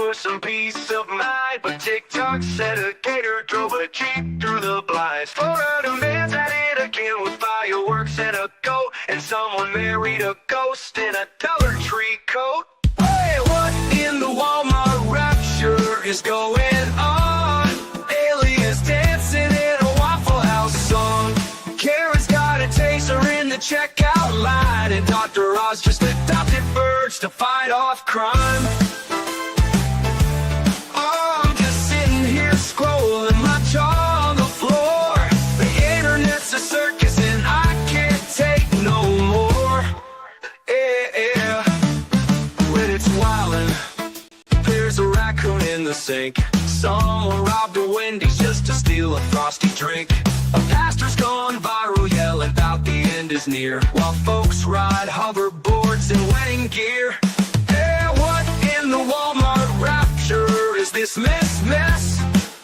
for some peace of mind, but TikTok said a gator drove a Jeep through the blinds. Florida man's at it again with fireworks and a goat, and someone married a ghost in a Dollar Tree coat. Hey, what in the Walmart rapture is going on? Aliens dancing in a Waffle House song. Karen's got a taser in the checkout line, and Dr. Oz just adopted birds to fight off crime. Oh, I'm just sitting here scrolling my jaw on the floor. The internet's a circus and I can't take no more. Yeah, when it's wildin', there's a raccoon in the sink. Someone robbed a Wendy's just to steal a frosty drink. A pastor's gone viral yelling out the end is near, while folks ride hoverboards in wedding gear. Hey, what in the Walmart rapture is this mess?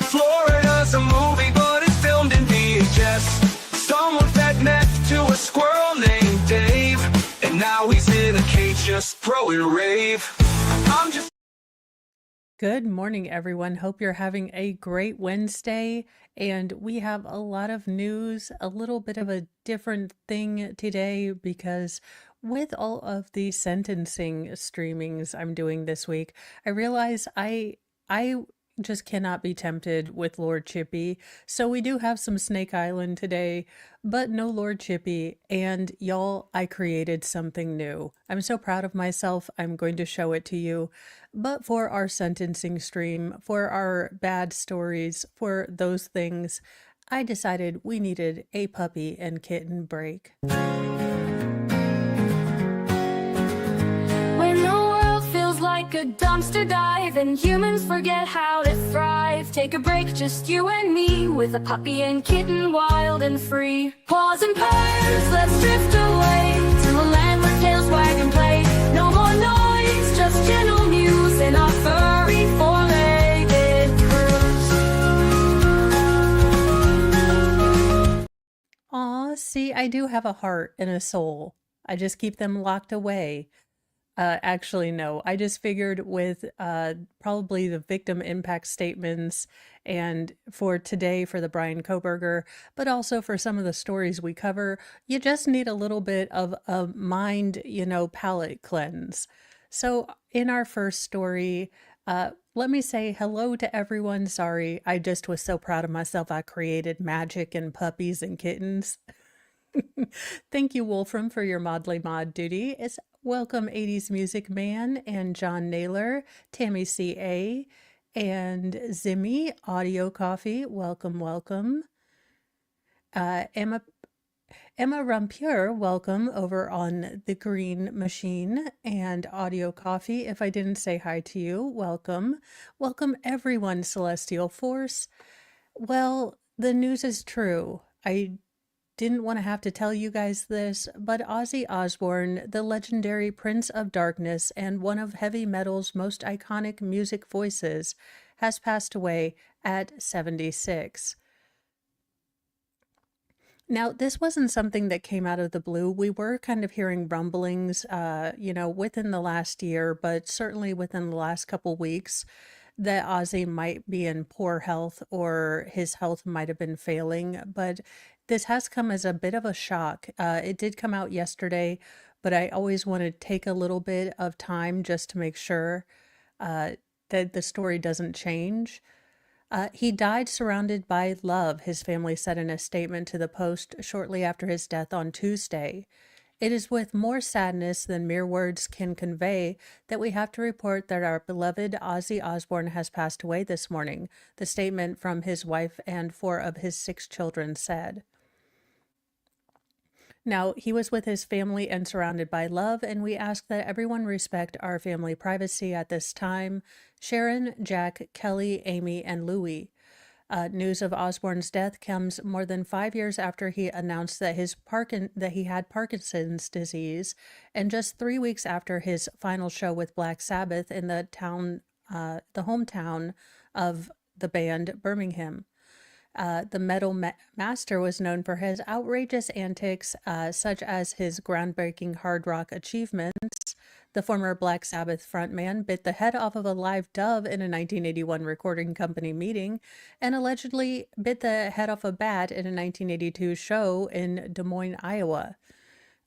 Florida's a movie, but it's filmed in VHS. Someone fed meth to a squirrel named Dave, and now he's in a cage just throwing rave. I'm just... Good morning, everyone. Hope you're having a great Wednesday. And we have a lot of news, a little bit of a different thing today because with all of the sentencing streamings I'm doing this week, I realize I just cannot be tempted with Lord Chippy. So we do have some Snake Island today, but no Lord Chippy. And y'all, I created something new. I'm so proud of myself. I'm going to show it to you. But for our sentencing stream, for our bad stories, for those things, I decided we needed a puppy and kitten break. Like a dumpster dive and humans forget how to thrive. Take a break, just you and me, with a puppy and kitten, wild and free. Paws and purrs, let's drift away to a land where tails wag and play. No more noise, just gentle muse in our furry four-legged cruise. Aw, see, I do have a heart and a soul. I just keep them locked away. Actually, no, I just figured with probably the victim impact statements and for today for the Brian Koberger, but also for some of the stories we cover, you just need a little bit of a mind, palate cleanse. So in our first story, let me say hello to everyone. Sorry, I just was so proud of myself. I created magic and puppies and kittens. Thank you, Wolfram, for your modly mod duty. Welcome 80s Music Man and John Naylor, Tammy C.A., and Zimmy, Audio Coffee. Welcome, welcome. Emma Rampure, welcome over on the Green Machine and Audio Coffee. If I didn't say hi to you, welcome. Welcome everyone, Celestial Force. Well, the news is true. I didn't want to have to tell you guys this, but Ozzy Osbourne, the legendary Prince of Darkness and one of heavy metal's most iconic music voices, has passed away at 76. Now, this wasn't something that came out of the blue. We were kind of hearing rumblings, within the last year, but certainly within the last couple weeks, that Ozzy might be in poor health or his health might have been failing, but this has come as a bit of a shock. It did come out yesterday, but I always want to take a little bit of time just to make sure that the story doesn't change. He died surrounded by love, his family said in a statement to the Post shortly after his death on Tuesday. It is with more sadness than mere words can convey that we have to report that our beloved Ozzy Osbourne has passed away this morning, the statement from his wife and 4 of his 6 children said. Now, he was with his family and surrounded by love, and we ask that everyone respect our family privacy at this time. Sharon, Jack, Kelly, Amy, and Louie. News of Osbourne's death comes more than 5 years after he announced that he had Parkinson's disease, and just 3 weeks after his final show with Black Sabbath in the hometown of the band, Birmingham. The Master was known for his outrageous antics, such as his groundbreaking hard rock achievements. The former Black Sabbath frontman bit the head off of a live dove in a 1981 recording company meeting, and allegedly bit the head off a bat in a 1982 show in Des Moines, Iowa.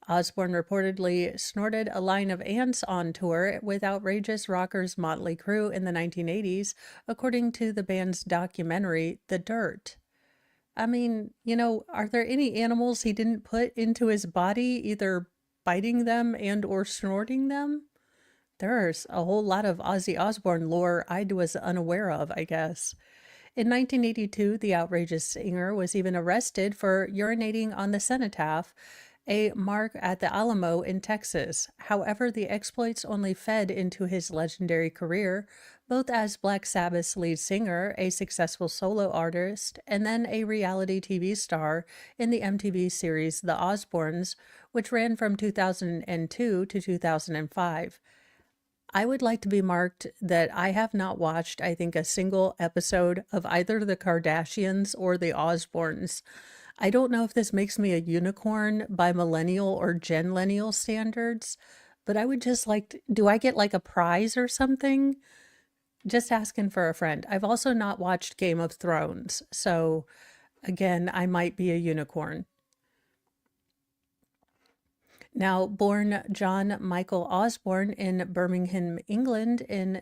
Osborne reportedly snorted a line of ants on tour with outrageous rockers Motley Crue in the 1980s, according to the band's documentary, The Dirt. I mean, are there any animals he didn't put into his body, either biting them and or snorting them? There's a whole lot of Ozzy Osbourne lore I was unaware of, I guess. In 1982, the outrageous singer was even arrested for urinating on the cenotaph, a mark at the Alamo in Texas. However, the exploits only fed into his legendary career, both as Black Sabbath's lead singer, a successful solo artist, and then a reality TV star in the MTV series The Osbournes, which ran from 2002 to 2005. I would like to be marked that I have not watched, I think, a single episode of either the Kardashians or the Osbournes. I don't know if this makes me a unicorn by millennial or genlennial standards, but I would just do I get like a prize or something? Just asking for a friend. I've also not watched Game of Thrones, so again, I might be a unicorn. Now, born John Michael Osborne in Birmingham, England in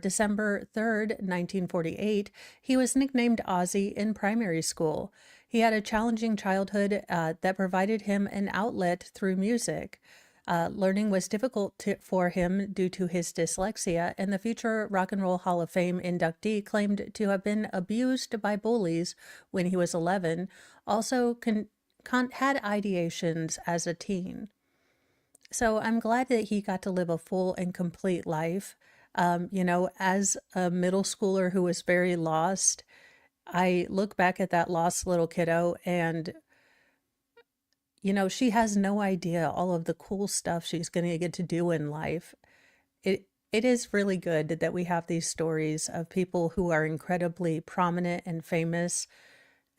December 3rd, 1948, he was nicknamed Ozzy in primary school. He had a challenging childhood that provided him an outlet through music. Learning was difficult for him due to his dyslexia, and the future Rock and Roll Hall of Fame inductee claimed to have been abused by bullies when he was 11, also had ideations as a teen. So I'm glad that he got to live a full and complete life. As a middle schooler who was very lost, I look back at that lost little kiddo and, she has no idea all of the cool stuff she's going to get to do in life. It is really good that we have these stories of people who are incredibly prominent and famous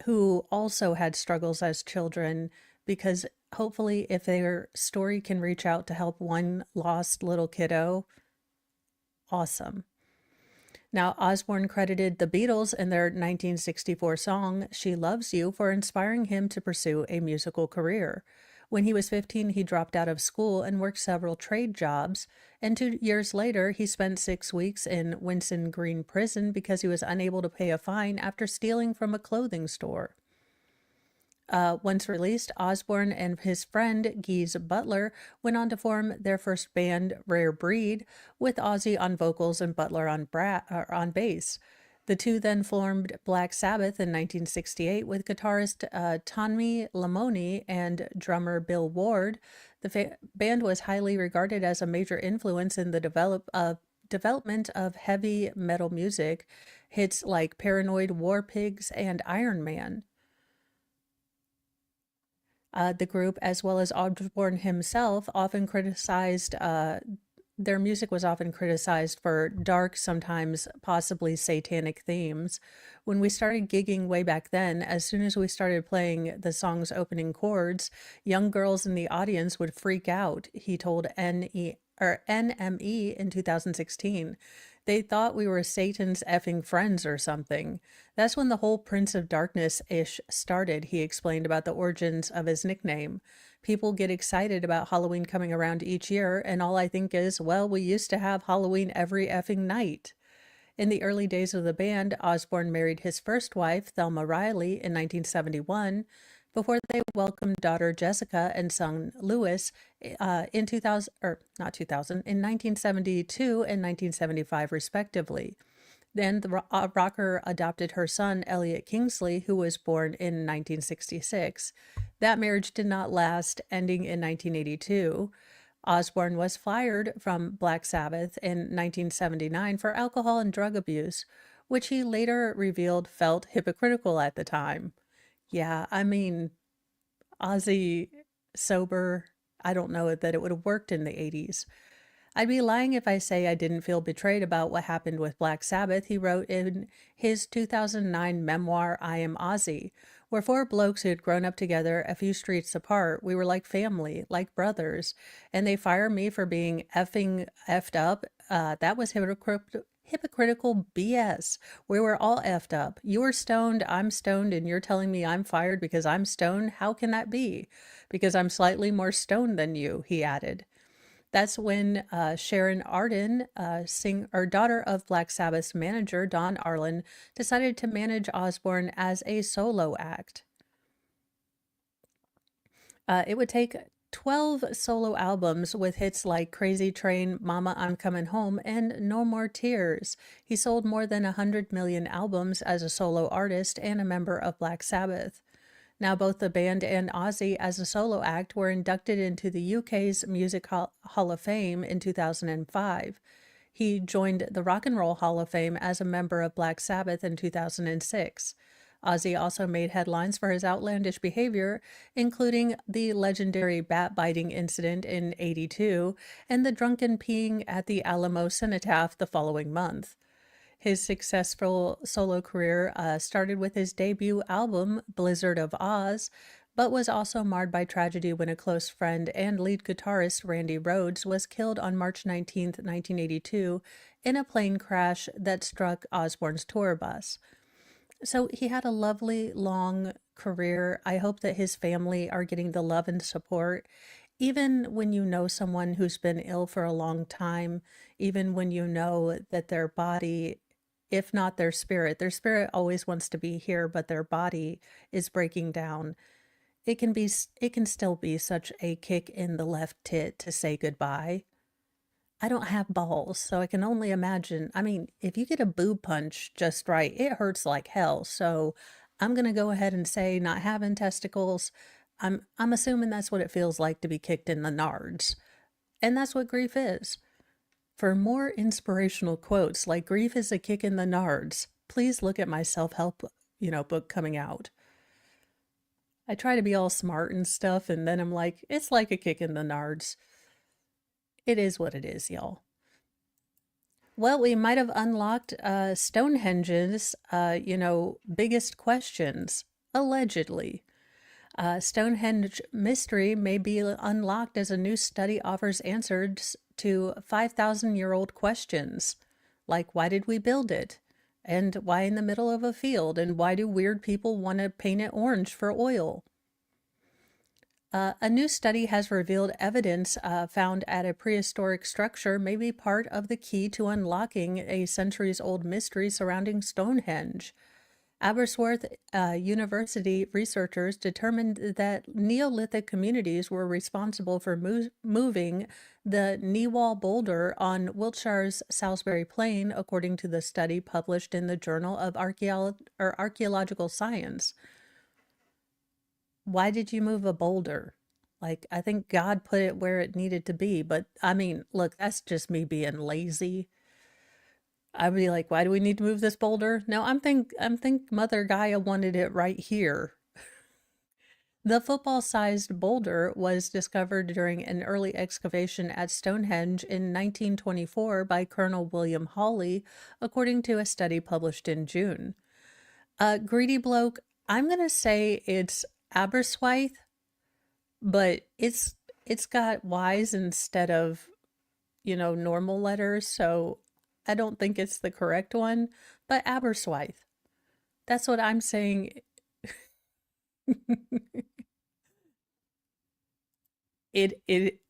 who also had struggles as children, because hopefully if their story can reach out to help one lost little kiddo, awesome. Now, Osborne credited the Beatles in their 1964 song, She Loves You, for inspiring him to pursue a musical career. When he was 15, he dropped out of school and worked several trade jobs, and 2 years later, he spent 6 weeks in Winson Green Prison because he was unable to pay a fine after stealing from a clothing store. Once released, Osborne and his friend Geese Butler went on to form their first band, Rare Breed, with Ozzy on vocals and Butler on bass. The two then formed Black Sabbath in 1968 with guitarist Tommy Lamoni and drummer Bill Ward. The band was highly regarded as a major influence in the development of heavy metal music, hits like Paranoid, War Pigs, and Iron Man. The group, as well as Osborne himself, often criticized, their music was often criticized for dark, sometimes possibly satanic themes. When we started gigging way back then, as soon as we started playing the song's opening chords, young girls in the audience would freak out, he told NME in 2016. They thought we were Satan's effing friends or something. That's when the whole Prince of Darkness-ish started, he explained about the origins of his nickname. People get excited about Halloween coming around each year, and all I think is, well, we used to have Halloween every effing night. In the early days of the band, Osborne married his first wife, Thelma Riley, in 1971, before they welcomed daughter Jessica and son Louis in 1972 and 1975 respectively. Then the rocker adopted her son Elliot Kingsley, who was born in 1966. That marriage did not last, ending in 1982. Osborne was fired from Black Sabbath in 1979 for alcohol and drug abuse, which he later revealed felt hypocritical at the time. Yeah, I mean, Ozzy sober, I don't know that it would have worked in the 80s. I'd be lying if I say I didn't feel betrayed about what happened with Black Sabbath, he wrote in his 2009 memoir, I Am Ozzy. We're four blokes who had grown up together a few streets apart. We were like family, like brothers. And they fire me for being effed up. That was hypocritical BS. We were all effed up. You were stoned, I'm stoned, and you're telling me I'm fired because I'm stoned? How can that be? Because I'm slightly more stoned than you, he added. That's when Sharon Arden, daughter of Black Sabbath's manager, Don Arlen, decided to manage Osbourne as a solo act. It would take 12 solo albums with hits like Crazy Train, Mama, I'm Coming Home, and No More Tears. He sold more than 100 million albums as a solo artist and a member of Black Sabbath. Now, both the band and Ozzy as a solo act were inducted into the UK's Music Hall of Fame in 2005. He joined the Rock and Roll Hall of Fame as a member of Black Sabbath in 2006. Ozzy also made headlines for his outlandish behavior, including the legendary bat-biting incident in '82 and the drunken peeing at the Alamo Cenotaph the following month. His successful solo career started with his debut album, Blizzard of Oz, but was also marred by tragedy when a close friend and lead guitarist Randy Rhoads was killed on March 19, 1982, in a plane crash that struck Osbourne's tour bus. So he had a lovely, long career. I hope that his family are getting the love and support. Even when you know someone who's been ill for a long time, even when you know that their body, if not their spirit always wants to be here, but their body is breaking down. It can still be such a kick in the left tit to say goodbye. I don't have balls, so I can only imagine. I mean, if you get a boob punch just right, it hurts like hell. So I'm going to go ahead and say not having testicles. I'm assuming that's what it feels like to be kicked in the nards. And that's what grief is. For more inspirational quotes like grief is a kick in the nards, please look at my self-help, book coming out. I try to be all smart and stuff, and then I'm like, it's like a kick in the nards. It is what it is, y'all. Well, we might have unlocked Stonehenge's, biggest questions, allegedly. Stonehenge mystery may be unlocked as a new study offers answers to 5,000-year-old questions, like why did we build it? And why in the middle of a field? And why do weird people want to paint it orange for oil? A new study has revealed evidence found at a prehistoric structure may be part of the key to unlocking a centuries-old mystery surrounding Stonehenge. Aberystwyth University researchers determined that Neolithic communities were responsible for moving the Knee-wall boulder on Wiltshire's Salisbury Plain, according to the study published in the Journal of Archaeological Science. Why did you move a boulder? Like, I think God put it where it needed to be, but I mean, look, that's just me being lazy. I'd be like, why do we need to move this boulder? No, I'm think Mother Gaia wanted it right here. The football-sized boulder was discovered during an early excavation at Stonehenge in 1924 by Colonel William Hawley, according to a study published in June. Greedy bloke, I'm gonna say it's Aberystwyth, but it's got Y's instead of, normal letters, so I don't think it's the correct one, but Aberystwyth. That's what I'm saying.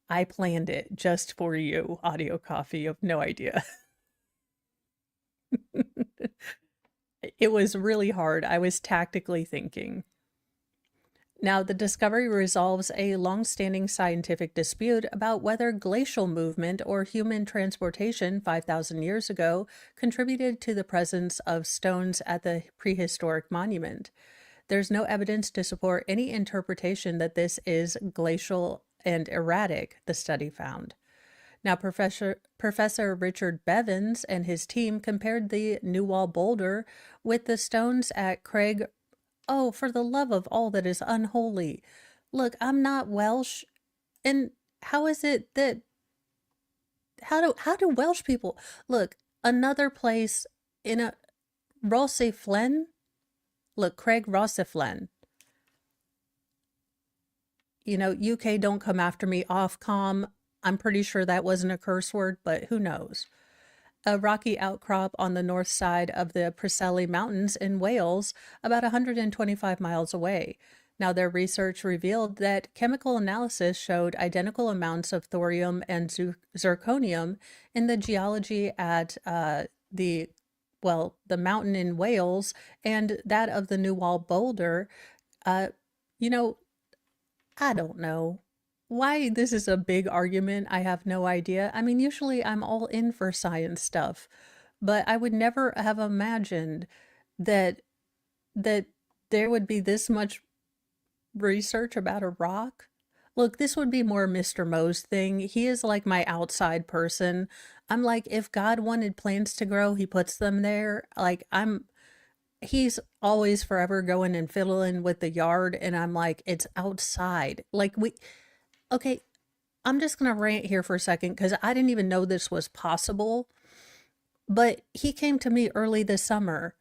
I planned it just for you, Audio Coffee. You have no idea. It was really hard. I was tactically thinking. Now, the discovery resolves a long-standing scientific dispute about whether glacial movement or human transportation 5,000 years ago contributed to the presence of stones at the prehistoric monument. There's no evidence to support any interpretation that this is glacial and erratic, the study found. Now, Professor Richard Bevins and his team compared the Knee-wall boulder with the stones at Craig. Oh, for the love of all that is unholy. Look, I'm not Welsh. And how is it that how do Welsh people look? Another place in a Rossiflen. Look, Craig Rossiflen. You know, UK, don't come after me, Ofcom. I'm pretty sure that wasn't a curse word, but who knows? A rocky outcrop on the north side of the Preseli Mountains in Wales, about 125 miles away. Now, their research revealed that chemical analysis showed identical amounts of thorium and zirconium in the geology at the the mountain in Wales and that of the New Wall boulder. Uh, you know, I don't know. Why this is a big argument, I have no idea. I mean, usually I'm all in for science stuff, but I would never have imagined that that there would be this much research about a rock. Look, this would be more Mr. Moe's thing. He is like my outside person. I'm like, if God wanted plants to grow, he puts them there. He's always forever going and fiddling with the yard, and I'm like, it's outside. Okay, I'm just gonna rant here for a second because I didn't even know this was possible. But he came to me early this summer,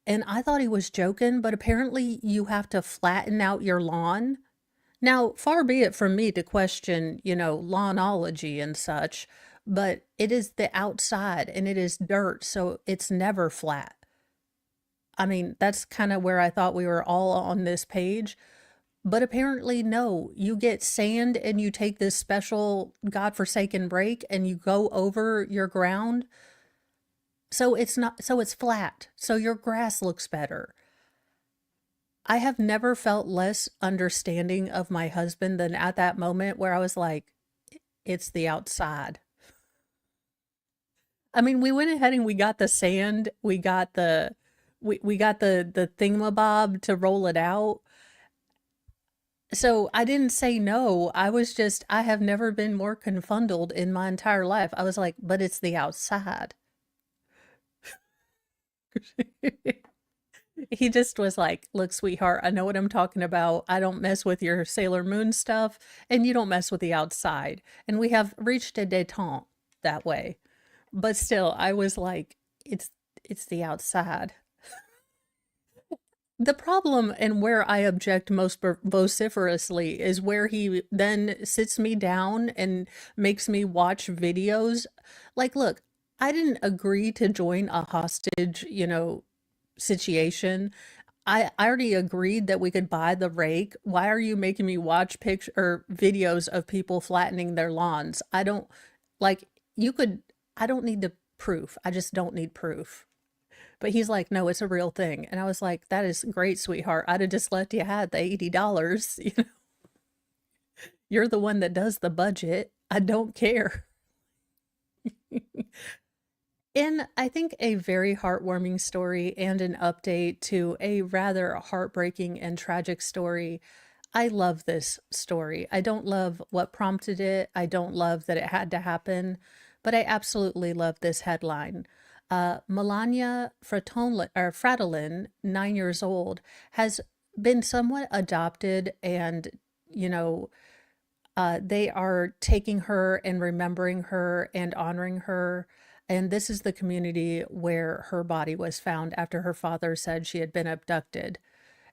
and I thought he was joking, but apparently you have to flatten out your lawn. Now, far be it from me to question, lawnology and such, but it is the outside and it is dirt, so it's never flat. I mean, that's kind of where I thought we were all on this page. But apparently, no, you get sand and you take this special godforsaken break and you go over your ground. So it's flat. So your grass looks better. I have never felt less understanding of my husband than at that moment where I was like, it's the outside. I mean, we went ahead and we got the sand, we got the thingamabob to roll it out. So I didn't say no. I have never been more confundeled in my entire life. I was like, but it's the outside. He just was like, look, sweetheart, I know what I'm talking about. I don't mess with your Sailor Moon stuff, and you don't mess with the outside. And we have reached a detente that way. But still, I was like, it's the outside. The problem and where I object most vociferously is where he then sits me down and makes me watch videos. Like, look, I didn't agree to join a hostage, situation. I already agreed that we could buy the rake. Why are you making me watch picture or videos of people flattening their lawns? I don't like you could I don't need the proof. I just don't need proof. But he's like, no, it's a real thing. And I was like, that is great, sweetheart. I'd have just let you have the $80. You're the one that does the budget. I don't care. And I think a very heartwarming story and an update to a rather heartbreaking and tragic story. I love this story. I don't love what prompted it. I don't love that it had to happen, but I absolutely love this headline. Melania Fratton, 9 years old, has been somewhat adopted, and you know, they are taking her and remembering her and honoring her. And this is the community where her body was found after her father said she had been abducted.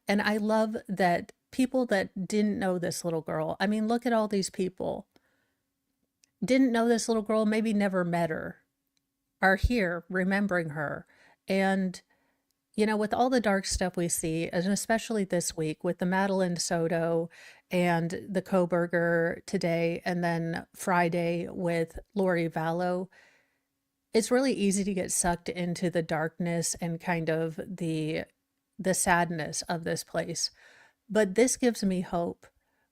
And I love that people that didn't know this little girl, I mean, look at all these people, didn't know this little girl, maybe never met her, are here remembering her. And, with all the dark stuff we see, and especially this week with the Madeline Soto and the Koberger today, and then Friday with Lori Vallow, it's really easy to get sucked into the darkness and kind of the sadness of this place. But this gives me hope.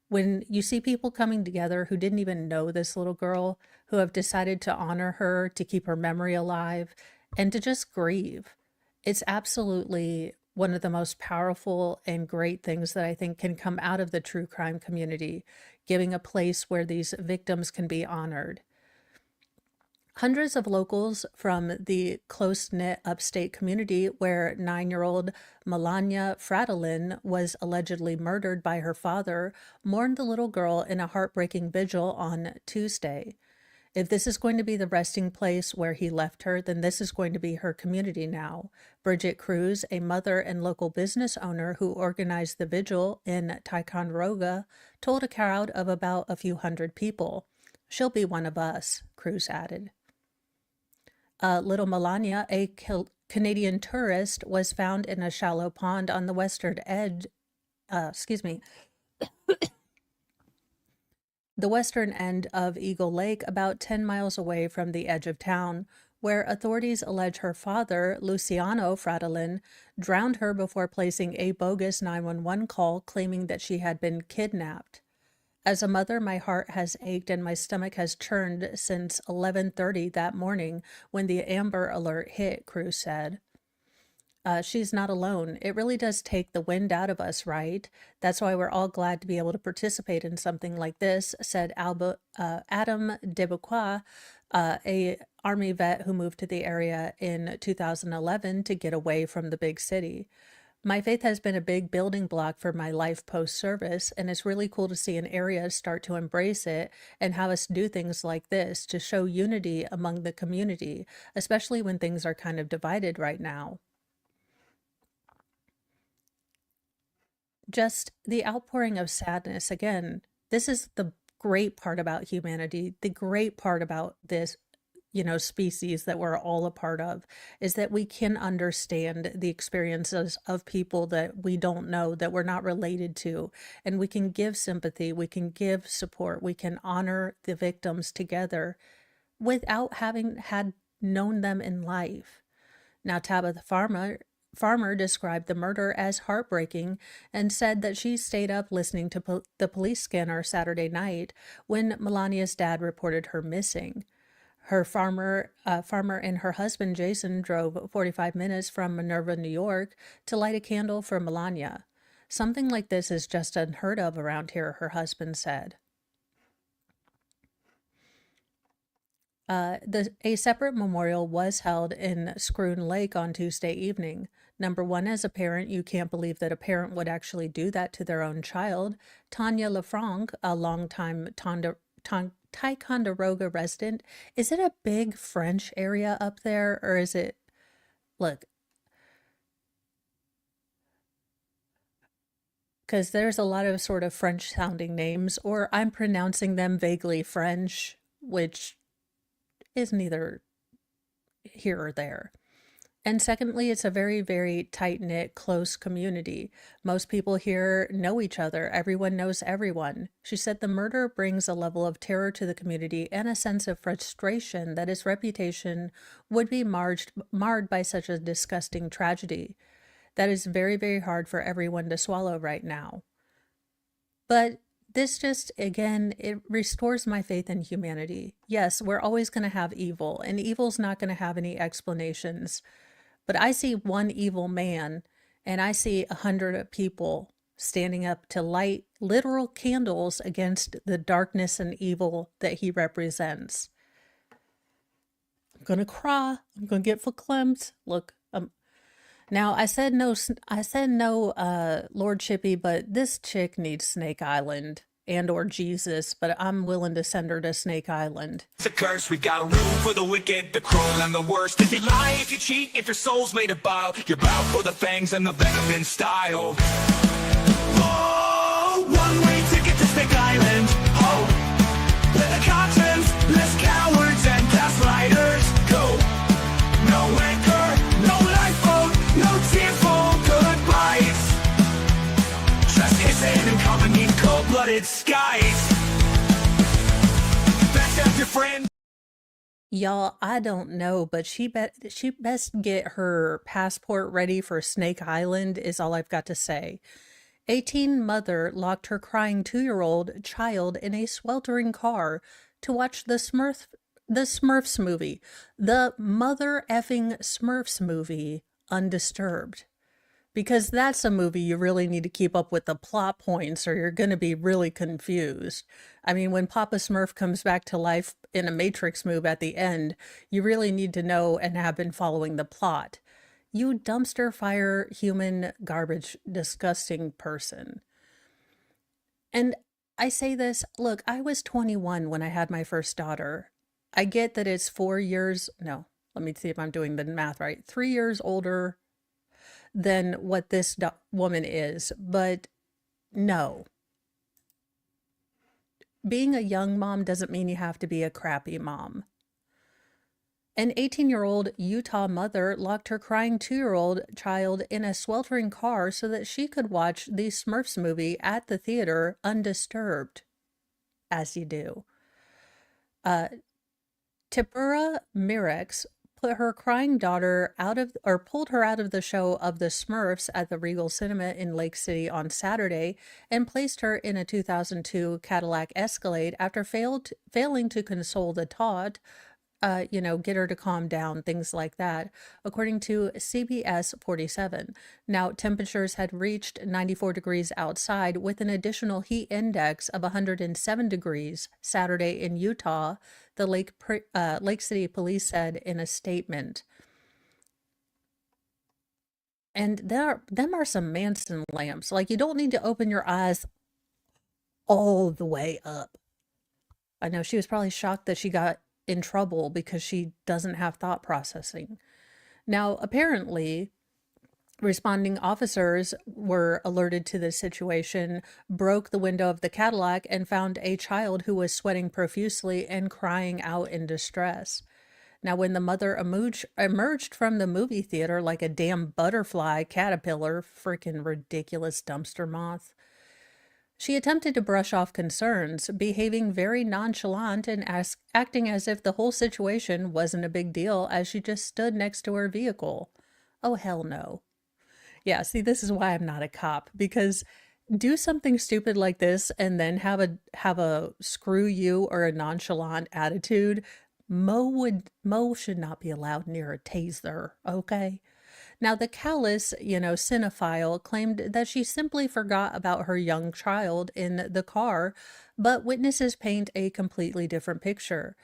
When you see people coming together who didn't even know this little girl, who have decided to honor her, to keep her memory alive, and to just grieve, it's absolutely one of the most powerful and great things that I think can come out of the true crime community, giving a place where these victims can be honored. Hundreds of locals from the close-knit upstate community where 9-year-old Melania Fratton was allegedly murdered by her father mourned the little girl in a heartbreaking vigil on Tuesday. If this is going to be the resting place where he left her, then this is going to be her community now. Bridget Cruz, a mother and local business owner who organized the vigil in Ticonderoga, told a crowd of about a few hundred people. She'll be one of us, Cruz added. Little Melania, a Canadian tourist, was found in a shallow pond on the western edge, the western end of Eagle Lake, about 10 miles away from the edge of town, where authorities allege her father, Luciano Fratton, drowned her before placing a bogus 911 call claiming that she had been kidnapped. As a mother, my heart has ached and my stomach has churned since 11:30 that morning when the Amber Alert hit, Cruz said. She's not alone. It really does take the wind out of us, right? That's why we're all glad to be able to participate in something like this, said Adam Debuquois, a Army vet who moved to the area in 2011 to get away from the big city. My faith has been a big building block for my life post-service, and it's really cool to see an area start to embrace it and have us do things like this to show unity among the community, especially when things are kind of divided right now. Just the outpouring of sadness. Again, this is the great part about humanity, the great part about this species that we're all a part of, is that we can understand the experiences of people that we don't know, that we're not related to, and we can give sympathy, we can give support, we can honor the victims together without having known them in life. Now, Tabitha Farmer described the murder as heartbreaking and said that she stayed up listening to the police scanner Saturday night when Melania's dad reported her missing. Her Farmer and her husband Jason drove 45 minutes from Minerva, New York, to light a candle for Melania. Something like this is just unheard of around here, her husband said. A separate memorial was held in Scroon Lake on Tuesday evening. Number one, as a parent, you can't believe that a parent would actually do that to their own child. Tanya Lafranc, a longtime Ticonderoga resident. Is it a big French area up there, or is it, look, because there's a lot of sort of French sounding names, or I'm pronouncing them vaguely French, which is neither here or there. And secondly, it's a very, very tight-knit, close community. Most people here know each other. Everyone knows everyone. She said the murder brings a level of terror to the community and a sense of frustration that its reputation would be marred by such a disgusting tragedy. That is very, very hard for everyone to swallow right now. But this just, again, it restores my faith in humanity. Yes, we're always going to have evil, and evil's not going to have any explanations. But I see one evil man, and I see 100 people standing up to light literal candles against the darkness and evil that he represents. I'm going to cry. I'm going to get verklempt. Look, now I said no, Lord Chippy, but this chick needs Snake Island and or Jesus, but I'm willing to send her to Snake Island. It's a curse, we got room for the wicked, the cruel, and the worst. If you lie, if you cheat, if your soul's made of bile, you're bound for the fangs and the venom in style. Oh, one-way ticket to Snake Island. Oh, better contents, less cowards and gaslighters. Go. No anchor, no lifeboat, no tearful goodbyes. Just hissing and coming in cold-blooded skies. Best of your friend. Y'all, I don't know, but she best get her passport ready for Snake Island is all I've got to say. A teen mother locked her crying 2-year-old child in a sweltering car to watch the Smurfs movie, the mother effing Smurfs movie, undisturbed. Because that's a movie you really need to keep up with the plot points or you're going to be really confused. I mean, when Papa Smurf comes back to life in a Matrix move at the end, you really need to know and have been following the plot. You dumpster fire, human garbage, disgusting person. And I say this, look, I was 21 when I had my first daughter. I get that it's 4 years. No, let me see if I'm doing the math right. 3 years older than what this woman is. But no, being a young mom doesn't mean you have to be a crappy mom. An 18-year-old Utah mother locked her crying 2-year-old child in a sweltering car so that she could watch the Smurfs movie at the theater undisturbed, as you do. Uh, Tipura Mirex put her crying daughter out of, or pulled her out of the show of the Smurfs at the Regal Cinema in Lake City on Saturday and placed her in a 2002 Cadillac Escalade after failing to console the tot, get her to calm down, things like that, according to CBS 47. Now, temperatures had reached 94 degrees outside with an additional heat index of 107 degrees Saturday in Utah, the Lake City police said in a statement. And them are some Manson lamps. Like, you don't need to open your eyes all the way up. I know she was probably shocked that she got in trouble because she doesn't have thought processing. Now, apparently, responding officers were alerted to this situation, broke the window of the Cadillac, and found a child who was sweating profusely and crying out in distress. Now, when the mother emerged from the movie theater like a damn butterfly caterpillar, freaking ridiculous dumpster moth, she attempted to brush off concerns, behaving very nonchalant and acting as if the whole situation wasn't a big deal as she just stood next to her vehicle. Oh, hell no. Yeah, see, this is why I'm not a cop, because do something stupid like this and then have a screw you or a nonchalant attitude. Mo should not be allowed near a taser, okay? Now, the callous, cinephile claimed that she simply forgot about her young child in the car, but witnesses paint a completely different picture.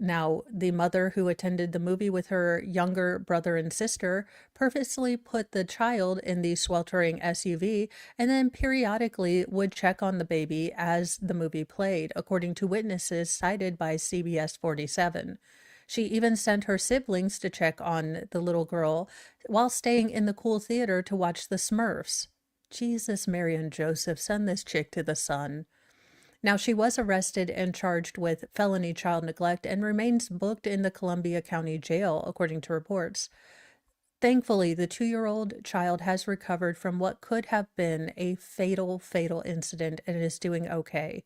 Now, the mother who attended the movie with her younger brother and sister purposely put the child in the sweltering SUV and then periodically would check on the baby as the movie played, according to witnesses cited by CBS 47. She even sent her siblings to check on the little girl while staying in the cool theater to watch the Smurfs. Jesus, Mary, and Joseph, send this chick to the sun. Now, she was arrested and charged with felony child neglect and remains booked in the Columbia County Jail, according to reports. Thankfully, the 2-year-old child has recovered from what could have been a fatal incident and is doing okay.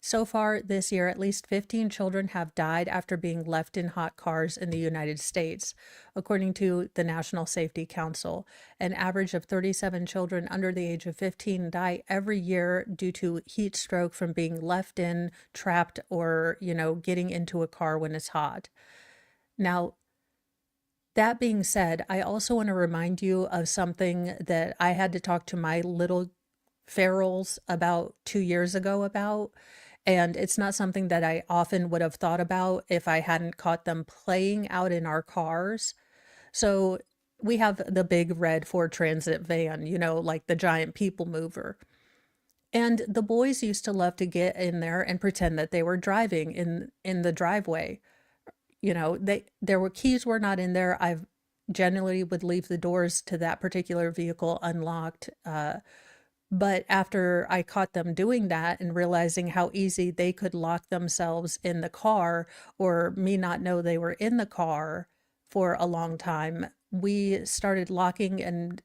So far this year, at least 15 children have died after being left in hot cars in the United States, according to the National Safety Council. An average of 37 children under the age of 15 die every year due to heat stroke from being left in, trapped, or, getting into a car when it's hot. Now, that being said, I also want to remind you of something that I had to talk to my little ferals about 2 years ago about. And it's not something that I often would have thought about if I hadn't caught them playing out in our cars. So we have the big red Ford Transit van, like the giant people mover. And the boys used to love to get in there and pretend that they were driving in the driveway. Keys were not in there. I generally would leave the doors to that particular vehicle unlocked. But after I caught them doing that and realizing how easy they could lock themselves in the car or me not know they were in the car for a long time, we started locking, and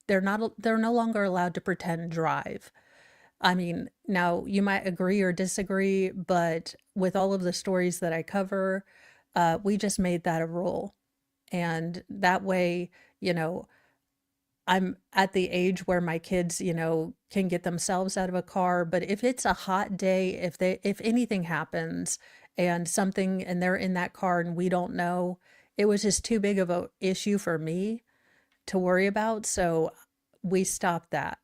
they're no longer allowed to pretend drive. I mean, now you might agree or disagree, but with all of the stories that I cover, we just made that a rule. And that way, I'm at the age where my kids, can get themselves out of a car. But if it's a hot day, if anything happens and they're in that car and we don't know, it was just too big of an issue for me to worry about. So we stopped that.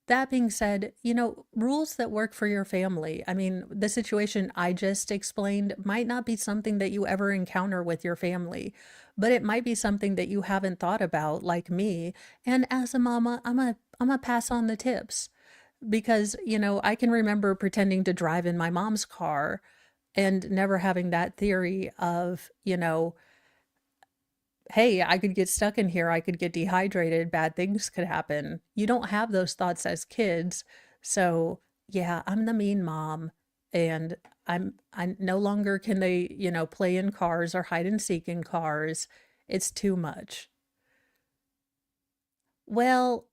That being said, rules that work for your family. I mean, the situation I just explained might not be something that you ever encounter with your family, but it might be something that you haven't thought about, like me. And as a mama, I'm a pass on the tips because, I can remember pretending to drive in my mom's car and never having that theory of, hey, I could get stuck in here, I could get dehydrated, bad things could happen. You don't have those thoughts as kids. So, yeah, I'm the mean mom, and I no longer can they, play in cars or hide and seek in cars. It's too much. Well,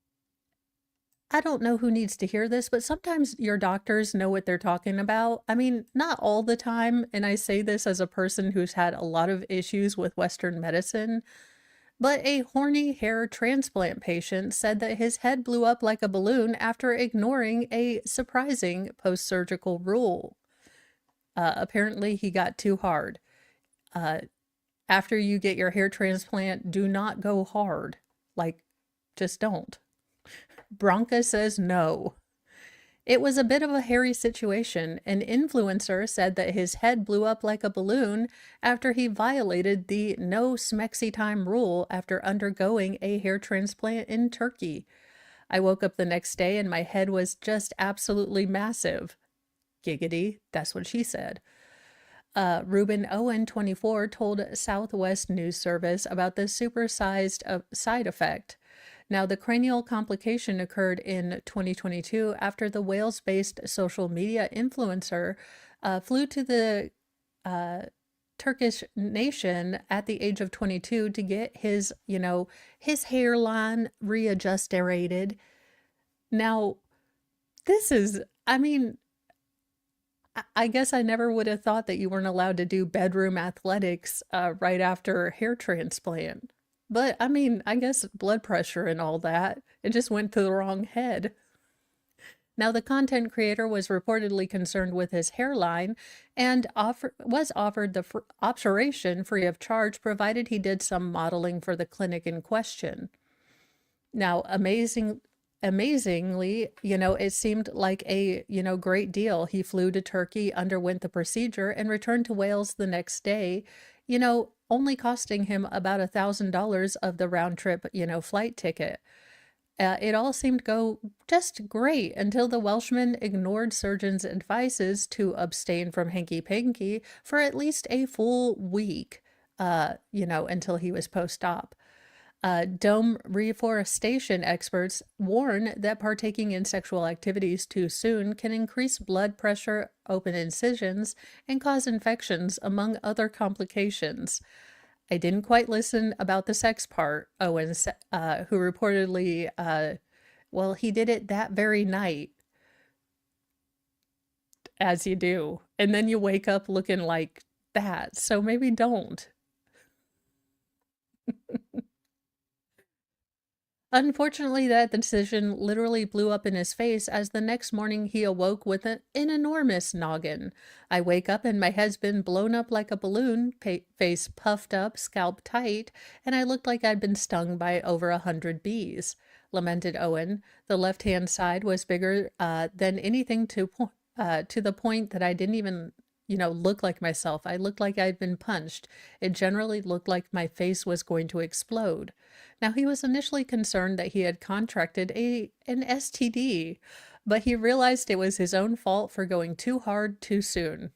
I don't know who needs to hear this, but sometimes your doctors know what they're talking about. I mean, not all the time, and I say this as a person who's had a lot of issues with Western medicine, but a horny hair transplant patient said that his head blew up like a balloon after ignoring a surprising post-surgical rule. Apparently, he got too hard. Uh, After you get your hair transplant, do not go hard. Like, just don't. Bronca says no. It was a bit of a hairy situation. An influencer said that his head blew up like a balloon after he violated the no smexy time rule after undergoing a hair transplant in Turkey. I woke up the next day and my head was just absolutely massive. Giggity, that's what she said. Ruben Owen, 24, told Southwest News Service about the supersized side effect. Now, the cranial complication occurred in 2022 after the Wales-based social media influencer flew to the Turkish nation at the age of 22 to get his hairline readjusted. Now, this is, I mean, I guess I never would have thought that you weren't allowed to do bedroom athletics right after hair transplant. But I mean, I guess blood pressure and all that, it just went to the wrong head. Now, the content creator was reportedly concerned with his hairline and was offered the obturation free of charge, provided he did some modeling for the clinic in question. Now, amazingly, it seemed like a, great deal. He flew to Turkey, underwent the procedure, and returned to Wales the next day, only costing him about $1,000 of the round trip, flight ticket. It all seemed to go just great until the Welshman ignored surgeons' advices to abstain from hanky-panky for at least a full week, until he was post-op. Dome reforestation experts warn that partaking in sexual activities too soon can increase blood pressure, open incisions, and cause infections, among other complications. I didn't quite listen about the sex part, Owen, who reportedly, well, he did it that very night, as you do. And then you wake up looking like that. So maybe don't. Unfortunately, that decision literally blew up in his face as the next morning he awoke with an enormous noggin. I wake up and my head's been blown up like a balloon, face puffed up, scalp tight, and I looked like I'd been stung by over 100 bees, lamented Owen. The left-hand side was bigger than anything to the point that I didn't even look like myself. I looked like I'd been punched. It generally looked like my face was going to explode. Now, he was initially concerned that he had contracted an STD, but he realized it was his own fault for going too hard too soon.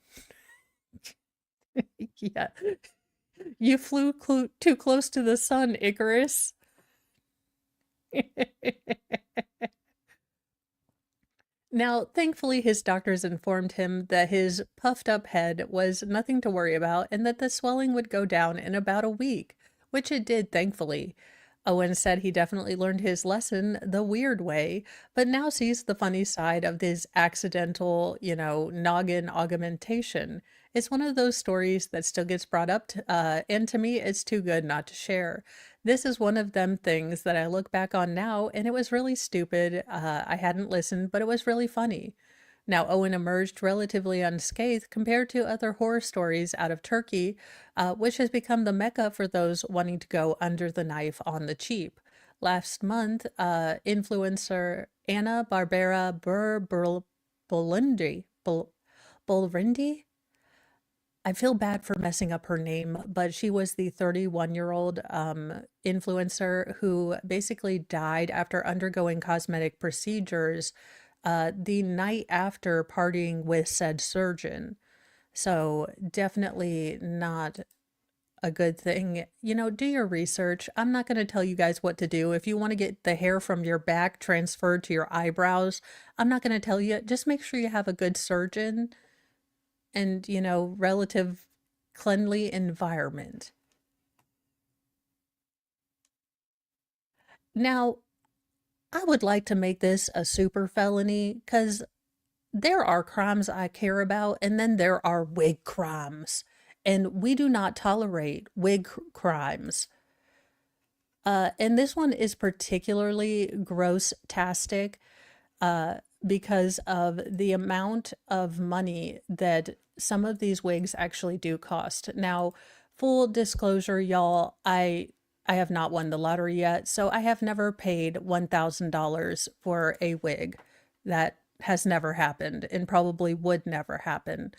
Yeah. You flew too close to the sun, Icarus. Now, thankfully, his doctors informed him that his puffed up head was nothing to worry about and that the swelling would go down in about a week, which it did, thankfully. Owen said he definitely learned his lesson the weird way, but now sees the funny side of this accidental, noggin augmentation. It's one of those stories that still gets brought up, and to me, it's too good not to share. This is one of them things that I look back on now, and it was really stupid. I hadn't listened, but it was really funny. Now, Owen emerged relatively unscathed compared to other horror stories out of Turkey, which has become the mecca for those wanting to go under the knife on the cheap. Last month, influencer Anna Barbera Bulrindi, I feel bad for messing up her name, but she was the 31-year-old influencer who basically died after undergoing cosmetic procedures the night after partying with said surgeon. So definitely not a good thing. You know, do your research. I'm not going to tell you guys what to do. If you want to get the hair from your back transferred to your eyebrows, I'm not going to tell you. Just make sure you have a good surgeon and, relative cleanly environment. Now, I would like to make this a super felony because there are crimes I care about, and then there are wig crimes. And we do not tolerate wig crimes. And this one is particularly gross-tastic because of the amount of money that some of these wigs actually do cost. Now, full disclosure, y'all, I have not won the lottery yet, so I have never paid $1,000 for a wig. That has never happened and probably would never happen.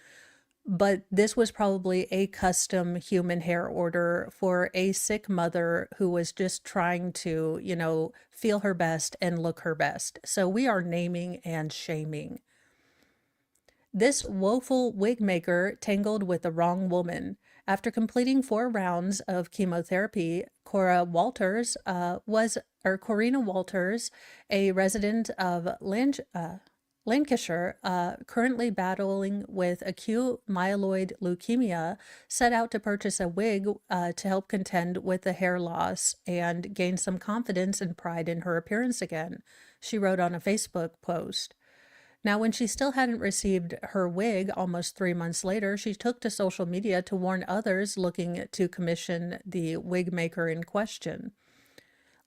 But this was probably a custom human hair order for a sick mother who was just trying to, feel her best and look her best. So we are naming and shaming. This woeful wig maker tangled with the wrong woman. After completing 4 rounds of chemotherapy, Corina Walters, a resident of Lancashire, currently battling with acute myeloid leukemia, set out to purchase a wig to help contend with the hair loss and gain some confidence and pride in her appearance again, she wrote on a Facebook post. Now, when she still hadn't received her wig almost 3 months later, she took to social media to warn others looking to commission the wig maker in question.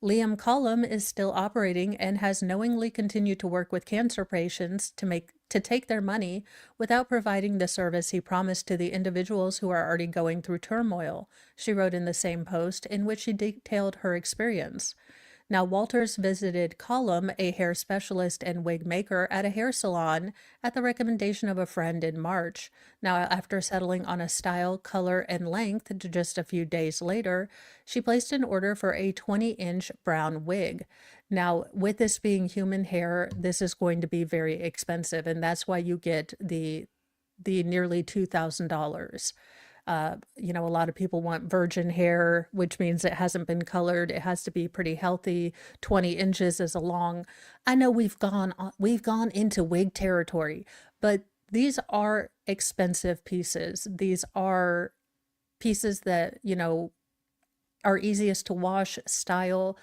Liam Collum is still operating and has knowingly continued to work with cancer patients to take their money without providing the service he promised to the individuals who are already going through turmoil, she wrote in the same post, in which she detailed her experience. Now, Walters visited Collum, a hair specialist and wig maker, at a hair salon at the recommendation of a friend in March. Now, after settling on a style, color, and length just a few days later, she placed an order for a 20-inch brown wig. Now, with this being human hair, this is going to be very expensive, and that's why you get the nearly $2,000. A lot of people want virgin hair, which means it hasn't been colored. It has to be pretty healthy. 20 inches is a long. I know we've gone into wig territory, but these are expensive pieces. These are pieces that, are easiest to wash, style,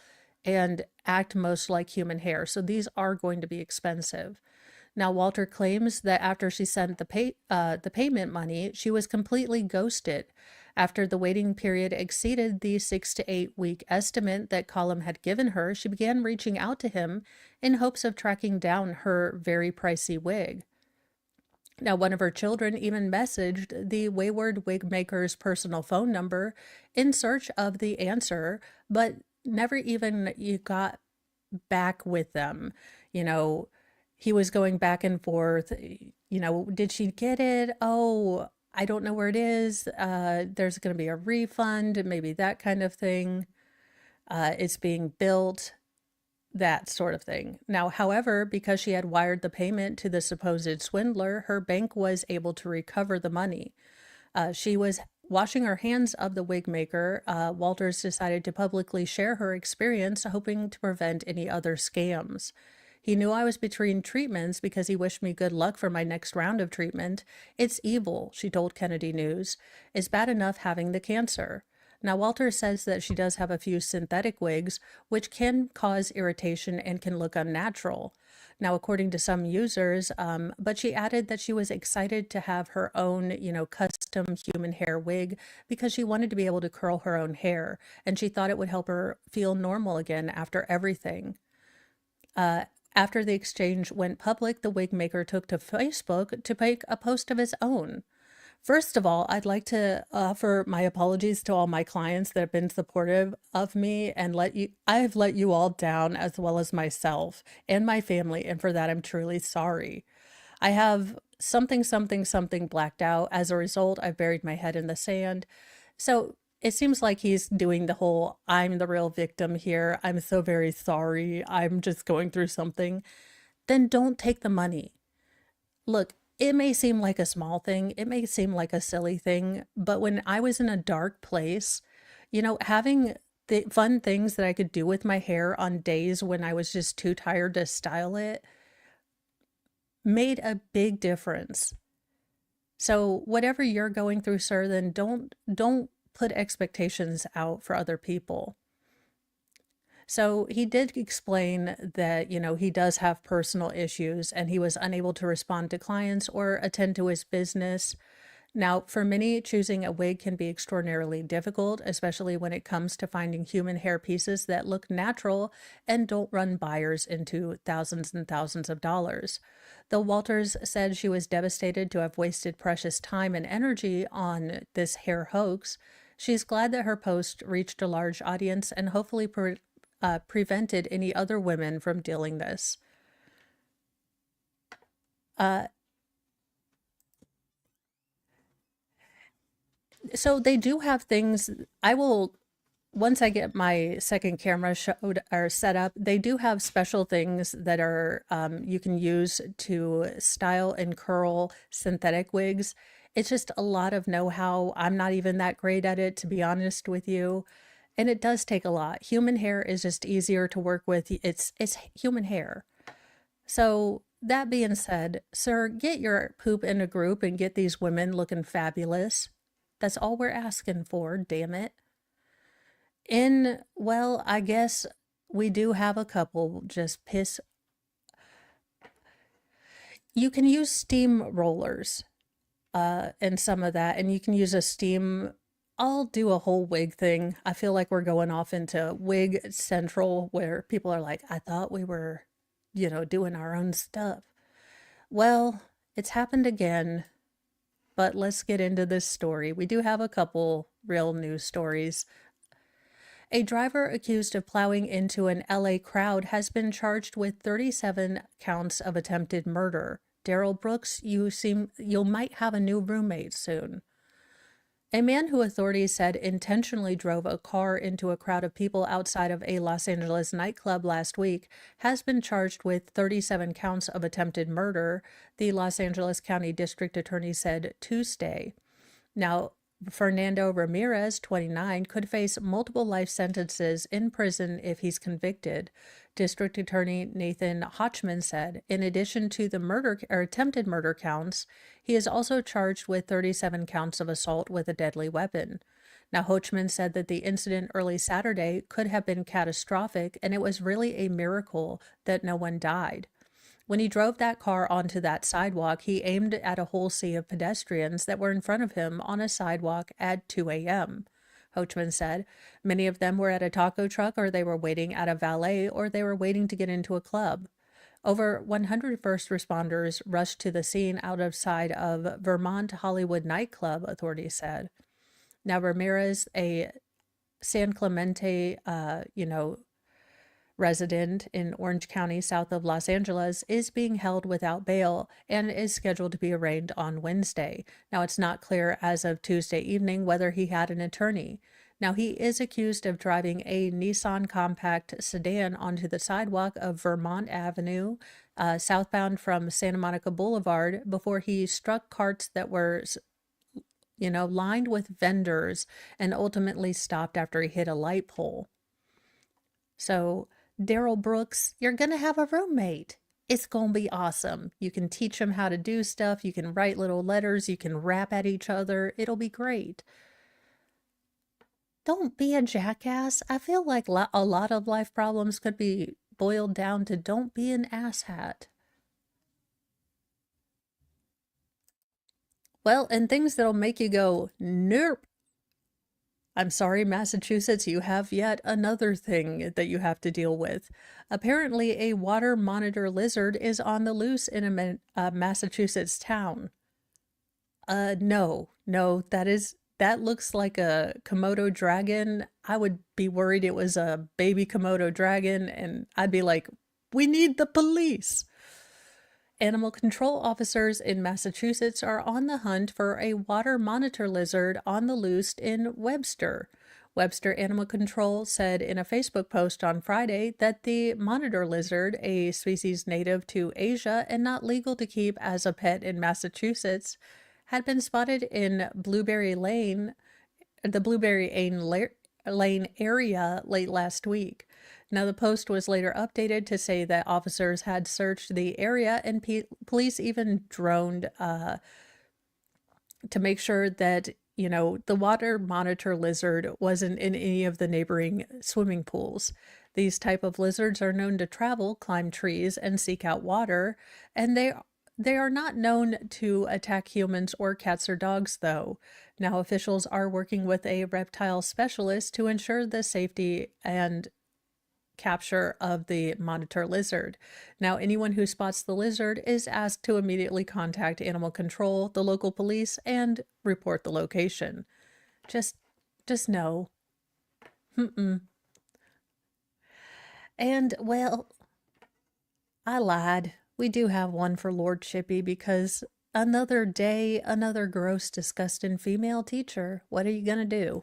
and act most like human hair. So these are going to be expensive. Now, Walter claims that after she sent the payment money, she was completely ghosted. After the waiting period exceeded the 6 to 8 week estimate that Colum had given her, she began reaching out to him in hopes of tracking down her very pricey wig. Now, one of her children even messaged the wayward wig maker's personal phone number in search of the answer, but never even you got back with them. He was going back and forth. Did she get it? Oh, I don't know where it is. There's going to be a refund, maybe that kind of thing. It's being built, that sort of thing. Now, however, because she had wired the payment to the supposed swindler, her bank was able to recover the money. She was washing her hands of the wig maker. Walters decided to publicly share her experience, hoping to prevent any other scams. He knew I was between treatments because he wished me good luck for my next round of treatment. It's evil, she told Kennedy News. It's bad enough having the cancer. Now, Walter says that she does have a few synthetic wigs, which can cause irritation and can look unnatural. Now, according to some users, but she added that she was excited to have her own, custom human hair wig because she wanted to be able to curl her own hair, and she thought it would help her feel normal again after everything. After the exchange went public, the wig maker took to Facebook to make a post of his own. First of all, I'd like to offer my apologies to all my clients that have been supportive of me and I've let you all down as well as myself and my family, and for that I'm truly sorry. I have something blacked out. As a result, I've buried my head in the sand. So it seems like he's doing the whole, I'm the real victim here. I'm so very sorry. I'm just going through something. Then don't take the money. Look, it may seem like a small thing, it may seem like a silly thing, but when I was in a dark place, having the fun things that I could do with my hair on days when I was just too tired to style it made a big difference. So whatever you're going through, sir, then don't put expectations out for other people. So he did explain that, he does have personal issues and he was unable to respond to clients or attend to his business. Now, for many, choosing a wig can be extraordinarily difficult, especially when it comes to finding human hair pieces that look natural and don't run buyers into thousands and thousands of dollars. Though Walters said she was devastated to have wasted precious time and energy on this hair hoax, she's glad that her post reached a large audience and hopefully prevented any other women from dealing this. So they do have things. I will, once I get my second camera showed or set up, they do have special things that are you can use to style and curl synthetic wigs. It's just a lot of know-how. I'm not even that great at it, to be honest with you. And it does take a lot. Human hair is just easier to work with. It's human hair. So that being said, sir, get your poop in a group and get these women looking fabulous. That's all we're asking for, damn it. Well, I guess we do have a couple just piss. You can use steam rollers and some of that, and you can use a steam. I'll do a whole wig thing. I feel like we're going off into wig central where people are like, I thought we were, doing our own stuff. Well, it's happened again. But let's get into this story. We do have a couple real news stories. A driver accused of plowing into an LA crowd has been charged with 37 counts of attempted murder. Daryl Brooks, you might have a new roommate soon. A man who authorities said intentionally drove a car into a crowd of people outside of a Los Angeles nightclub last week has been charged with 37 counts of attempted murder, the Los Angeles County District Attorney said Tuesday. Now, Fernando Ramirez, 29, could face multiple life sentences in prison if he's convicted. District Attorney Nathan Hochman said, in addition to the murder or attempted murder counts, he is also charged with 37 counts of assault with a deadly weapon. Now, Hochman said that the incident early Saturday could have been catastrophic, and it was really a miracle that no one died. When he drove that car onto that sidewalk, he aimed at a whole sea of pedestrians that were in front of him on a sidewalk at 2 a.m., Hochman said. Many of them were at a taco truck, or they were waiting at a valet, or they were waiting to get into a club. Over 100 first responders rushed to the scene outside of Vermont Hollywood nightclub, authorities said. Now, Ramirez, a San Clemente, resident in Orange County, south of Los Angeles, is being held without bail and is scheduled to be arraigned on Wednesday. Now, it's not clear as of Tuesday evening whether he had an attorney. Now, he is accused of driving a Nissan compact sedan onto the sidewalk of Vermont Avenue, southbound from Santa Monica Boulevard, before he struck carts that were, lined with vendors and ultimately stopped after he hit a light pole. So, Daryl Brooks, you're going to have a roommate. It's going to be awesome. You can teach him how to do stuff. You can write little letters. You can rap at each other. It'll be great. Don't be a jackass. I feel like a lot of life problems could be boiled down to don't be an asshat. Well, and things that'll make you go, nope. I'm sorry, Massachusetts, you have yet another thing that you have to deal with. Apparently, a water monitor lizard is on the loose in a Massachusetts town. No, that looks like a Komodo dragon. I would be worried it was a baby Komodo dragon, and I'd be like, we need the police. Animal control officers in Massachusetts are on the hunt for a water monitor lizard on the loose in Webster. Webster Animal Control said in a Facebook post on Friday that the monitor lizard, a species native to Asia and not legal to keep as a pet in Massachusetts, had been spotted in the Lane area late last week. Now, the post was later updated to say that officers had searched the area and police even droned to make sure that, the water monitor lizard wasn't in any of the neighboring swimming pools. These type of lizards are known to travel, climb trees, and seek out water, and they are not known to attack humans or cats or dogs, though. Now, officials are working with a reptile specialist to ensure the safety and capture of the monitor lizard. Now, anyone who spots the lizard is asked to immediately contact animal control, the local police, and report the location. Just know. And, well, I lied. We do have one for Lord Chippy because another day, another gross, disgusting female teacher. What are you gonna do?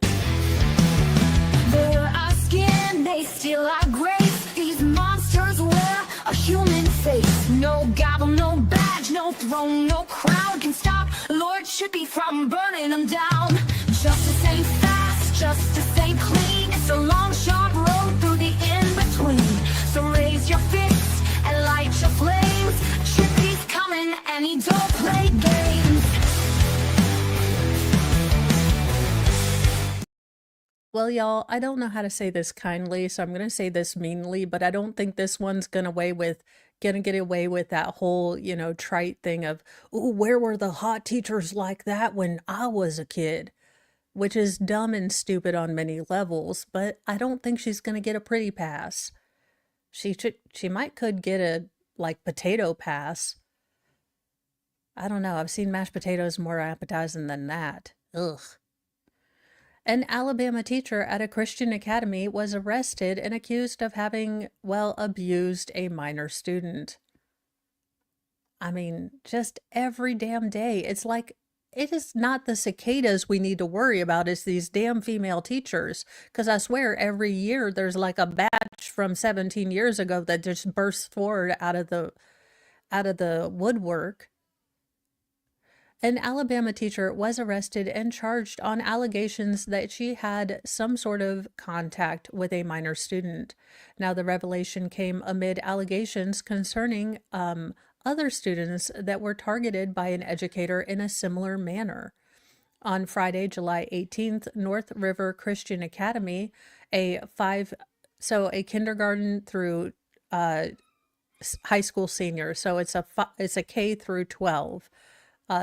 They're our skin, they steal our grace. These monsters wear a human face. No gavel, no badge, no throne, no crown can stop Lord Chippy from burning them down. Justice ain't fast, justice ain't clean. It's a long, sharp road through the in-between. So raise your fists and light your flames. Chippy's coming and he don't play games. Well, y'all, I don't know how to say this kindly, so I'm going to say this meanly, but I don't think this one's gonna get away with that whole, trite thing of, "Ooh, where were the hot teachers like that when I was a kid?" Which is dumb and stupid on many levels, but I don't think she's going to get a pretty pass. She could get a, potato pass. I don't know. I've seen mashed potatoes more appetizing than that. Ugh. An Alabama teacher at a Christian academy was arrested and accused of having, abused a minor student. I mean, just every damn day. It's like, it is not the cicadas we need to worry about, it's these damn female teachers. Because I swear every year there's like a batch from 17 years ago that just bursts forward out of the woodwork. An Alabama teacher was arrested and charged on allegations that she had some sort of contact with a minor student. Now, the revelation came amid allegations concerning other students that were targeted by an educator in a similar manner. On Friday, July 18th, North River Christian Academy, a kindergarten through high school senior, so it's a K through 12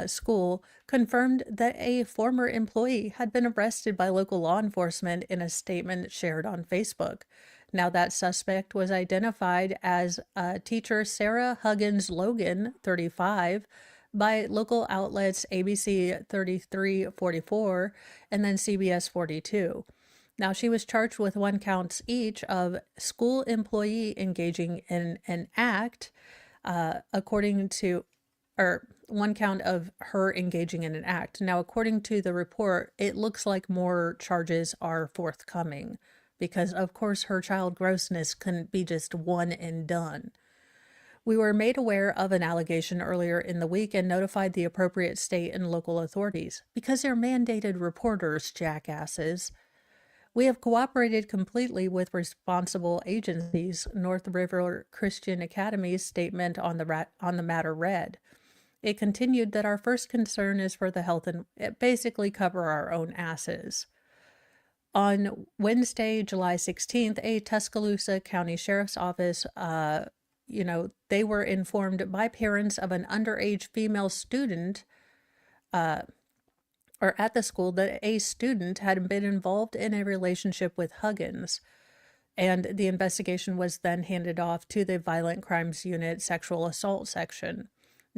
school, confirmed that a former employee had been arrested by local law enforcement in a statement shared on Facebook. Now, that suspect was identified as teacher Sarah Huggins Logan, 35, by local outlets ABC 3344 and then CBS 42. Now, she was charged with one count each of school employee engaging in an act, one count of her engaging in an act. Now, according to the report, it looks like more charges are forthcoming because, of course, her child grossness couldn't be just one and done. We were made aware of an allegation earlier in the week and notified the appropriate state and local authorities because they're mandated reporters, jackasses. We have cooperated completely with responsible agencies, North River Christian Academy's statement on the matter read. It continued that our first concern is for the health and basically cover our own asses. On Wednesday, July 16th, a Tuscaloosa County Sheriff's Office, they were informed by parents of an underage female student at the school that a student had been involved in a relationship with Huggins. And the investigation was then handed off to the Violent Crimes Unit Sexual Assault Section.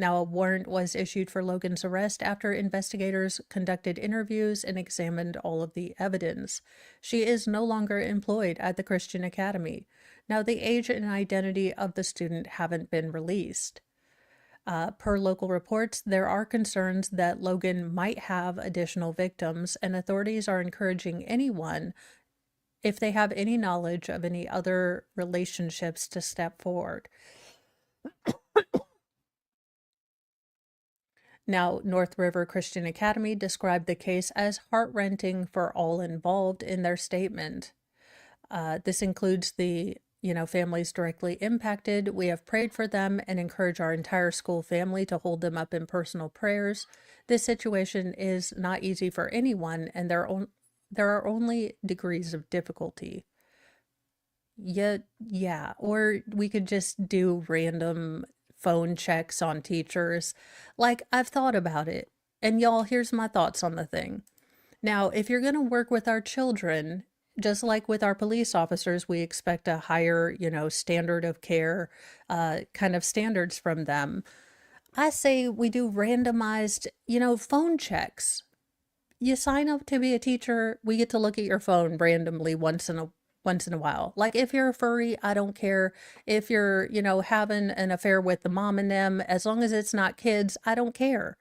Now, a warrant was issued for Logan's arrest after investigators conducted interviews and examined all of the evidence. She is no longer employed at the Christian Academy. Now, the age and identity of the student haven't been released. Per local reports, there are concerns that Logan might have additional victims, and authorities are encouraging anyone if they have any knowledge of any other relationships to step forward. Now, North River Christian Academy described the case as heart-wrenching for all involved in their statement. This includes the families directly impacted. We have prayed for them and encourage our entire school family to hold them up in personal prayers. This situation is not easy for anyone, and there are only degrees of difficulty. Yeah, or we could just do random phone checks on teachers. Like, I've thought about it. And y'all, here's my thoughts on the thing. Now, if you're going to work with our children, just like with our police officers, we expect a higher, standard of care, kind of standards from them. I say we do randomized, phone checks. You sign up to be a teacher, we get to look at your phone randomly once in a while. Like, if you're a furry, I don't care. If you're, having an affair with the mom and them, as long as it's not kids, I don't care.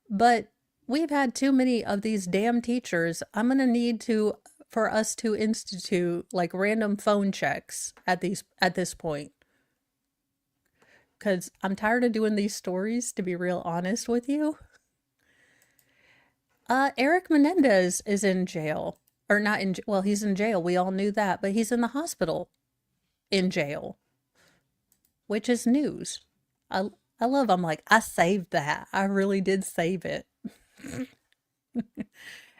But we've had too many of these damn teachers. I'm going to need for us to institute like random phone checks at this point. Because I'm tired of doing these stories, to be real honest with you. Eric Menendez is in jail. Or not in, well, he's in jail. We all knew that. But he's in the hospital in jail. Which is news. I love, I'm like, I saved that. I really did save it.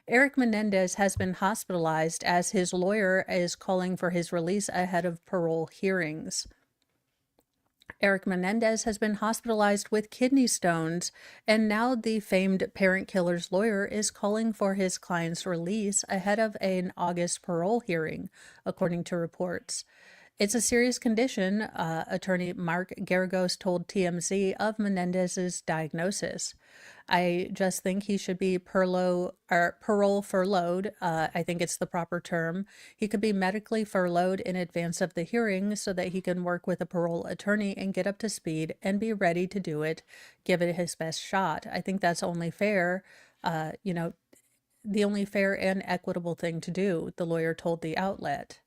Eric Menendez has been hospitalized as his lawyer is calling for his release ahead of parole hearings. Eric Menendez has been hospitalized with kidney stones, and now the famed parent killer's lawyer is calling for his client's release ahead of an August parole hearing, according to reports. It's a serious condition, attorney Mark Garagos told TMZ of Menendez's diagnosis. I just think he should be parole furloughed. I think it's the proper term. He could be medically furloughed in advance of the hearing so that he can work with a parole attorney and get up to speed and be ready to do it, give it his best shot. I think that's only fair, the only fair and equitable thing to do, the lawyer told the outlet.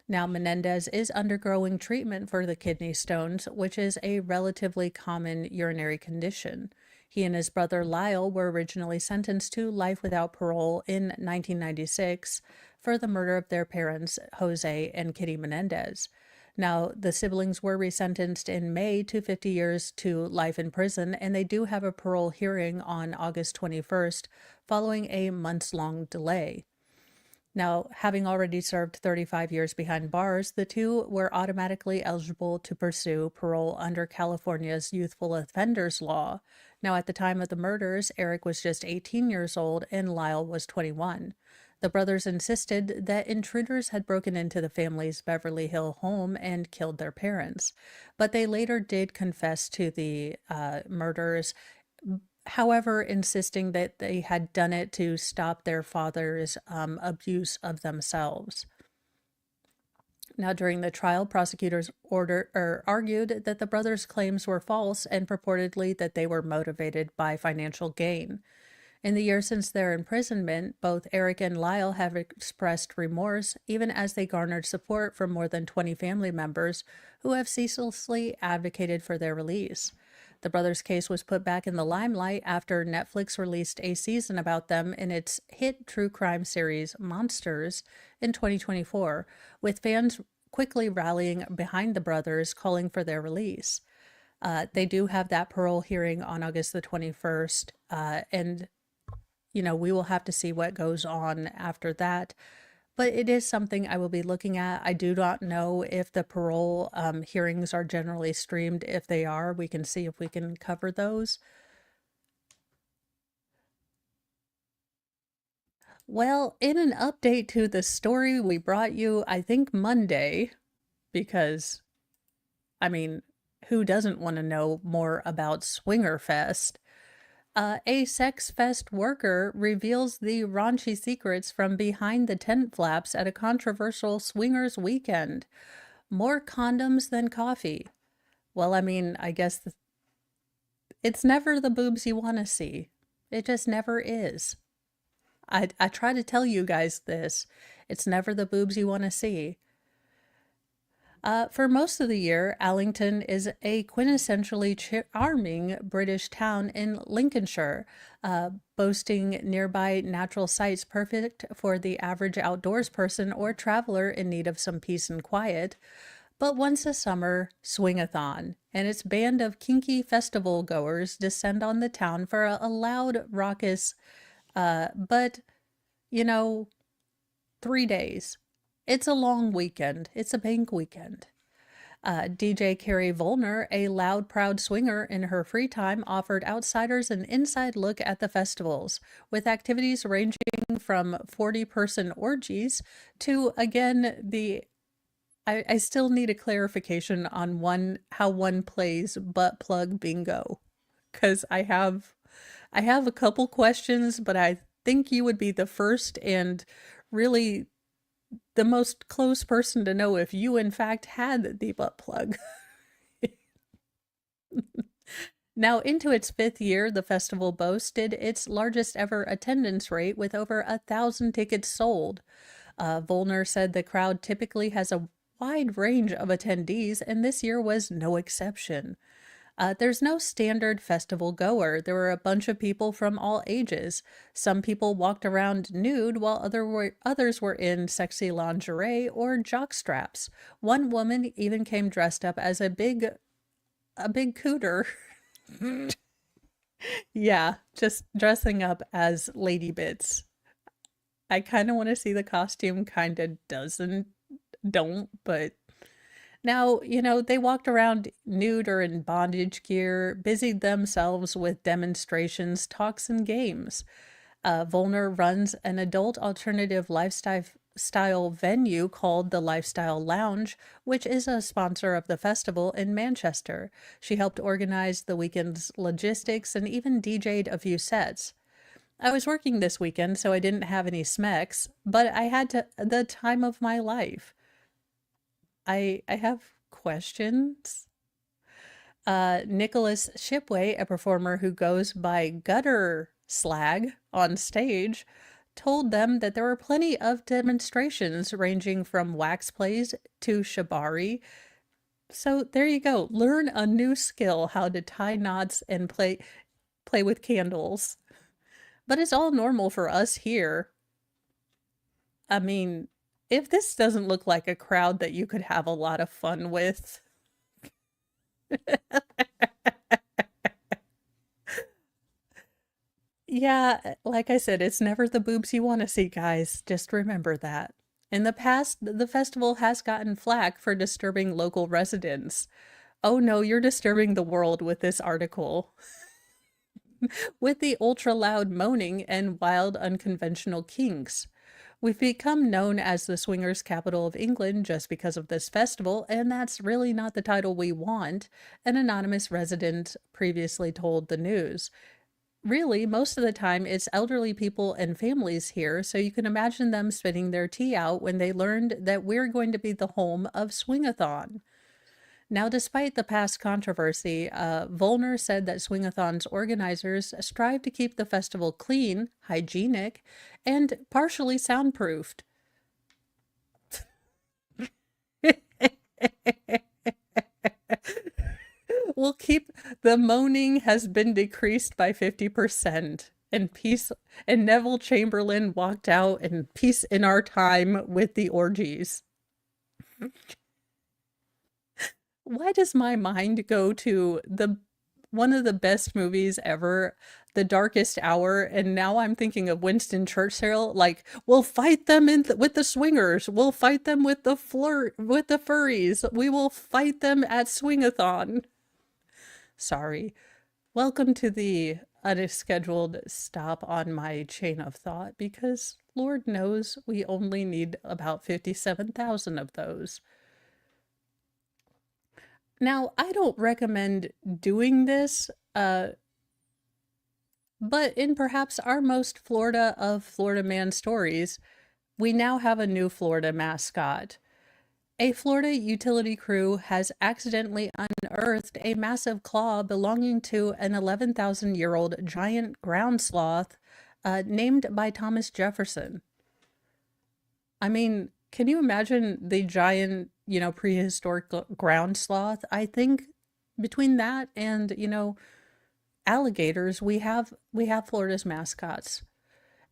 Now, Menendez is undergoing treatment for the kidney stones, which is a relatively common urinary condition. He and his brother Lyle were originally sentenced to life without parole in 1996 for the murder of their parents, Jose and Kitty Menendez. Now, the siblings were resentenced in May to 50 years to life in prison, and they do have a parole hearing on August 21st, following a months-long delay. Now, having already served 35 years behind bars, the two were automatically eligible to pursue parole under California's youthful offenders law. Now, at the time of the murders, Eric was just 18 years old and Lyle was 21. The brothers insisted that intruders had broken into the family's Beverly Hill home and killed their parents, but they later did confess to the murders, however, insisting that they had done it to stop their father's abuse of themselves. Now, during the trial, prosecutors argued that the brothers' claims were false and purportedly that they were motivated by financial gain. In the years since their imprisonment, both Eric and Lyle have expressed remorse, even as they garnered support from more than 20 family members who have ceaselessly advocated for their release. The brothers' case was put back in the limelight after Netflix released a season about them in its hit true crime series Monsters in 2024, with fans quickly rallying behind the brothers, calling for their release. They do have that parole hearing on August the 21st, and we will have to see what goes on after that. But it is something I will be looking at. I do not know if the parole hearings are generally streamed. If they are, we can see if we can cover those. Well, in an update to the story we brought you, I think Monday, because, who doesn't want to know more about Swinger Fest? A sex fest worker reveals the raunchy secrets from behind the tent flaps at a controversial swingers weekend. More condoms than coffee. Well, I guess it's never the boobs you want to see. It just never is. I try to tell you guys this. It's never the boobs you want to see. For most of the year, Allington is a quintessentially charming British town in Lincolnshire, boasting nearby natural sights perfect for the average outdoors person or traveler in need of some peace and quiet. But once a summer, swing-a-thon, and its band of kinky festival goers descend on the town for a loud, raucous, but, you know, 3 days. It's a long weekend. It's a bank weekend. DJ Carrie Volner, a loud, proud swinger in her free time, offered outsiders an inside look at the festivals, with activities ranging from 40-person orgies to, again, I still need a clarification on how one plays butt plug bingo, because I have a couple questions, but I think you would be the first and really the most close person to know if you in fact had the butt plug. Now, into its 5th year, the festival boasted its largest ever attendance rate with over 1,000 tickets sold. Volner said the crowd typically has a wide range of attendees, and this year was no exception. There's no standard festival goer. There were a bunch of people from all ages. Some people walked around nude while others were in sexy lingerie or jock straps. One woman even came dressed up as a big cooter. Yeah, just dressing up as lady bits. I kind of want to see the costume, kind of don't, but now, they walked around nude or in bondage gear, busied themselves with demonstrations, talks, and games. Volner runs an adult alternative lifestyle venue called the Lifestyle Lounge, which is a sponsor of the festival in Manchester. She helped organize the weekend's logistics and even DJ'd a few sets. I was working this weekend, so I didn't have any smecks, but I had the time of my life. I have questions. Nicholas Shipway, a performer who goes by Gutter Slag on stage, told them that there were plenty of demonstrations ranging from wax plays to shibari. So there you go. Learn a new skill, how to tie knots and play with candles. But it's all normal for us here. I mean, if this doesn't look like a crowd that you could have a lot of fun with. Yeah, like I said, it's never the boobs you want to see, guys. Just remember that. In the past, the festival has gotten flack for disturbing local residents. Oh no, you're disturbing the world with this article. With the ultra loud moaning and wild unconventional kinks. We've become known as the swingers' capital of England just because of this festival, and that's really not the title we want, an anonymous resident previously told the news. Really, most of the time it's elderly people and families here, so you can imagine them spitting their tea out when they learned that we're going to be the home of Swingathon. Now, despite the past controversy, Volner said that Swingathon's organizers strive to keep the festival clean, hygienic, and partially soundproofed. We'll keep the moaning has been decreased by 50%, and peace. And Neville Chamberlain walked out in peace in our time with the orgies. Why does my mind go to one of the best movies ever, The Darkest Hour, and now I'm thinking of Winston Churchill, like, we'll fight them with the swingers, we'll fight them with the furries, we will fight them at Swingathon. Sorry. Welcome to the unscheduled stop on my chain of thought, because Lord knows we only need about 57,000 of those. Now, I don't recommend doing this, but in perhaps our most Florida of Florida man stories, we now have a new Florida mascot. A Florida utility crew has accidentally unearthed a massive claw belonging to an 11,000-year-old giant ground sloth named by Thomas Jefferson. I mean, can you imagine the giant, prehistoric ground sloth? I think between that and, alligators, we have Florida's mascots.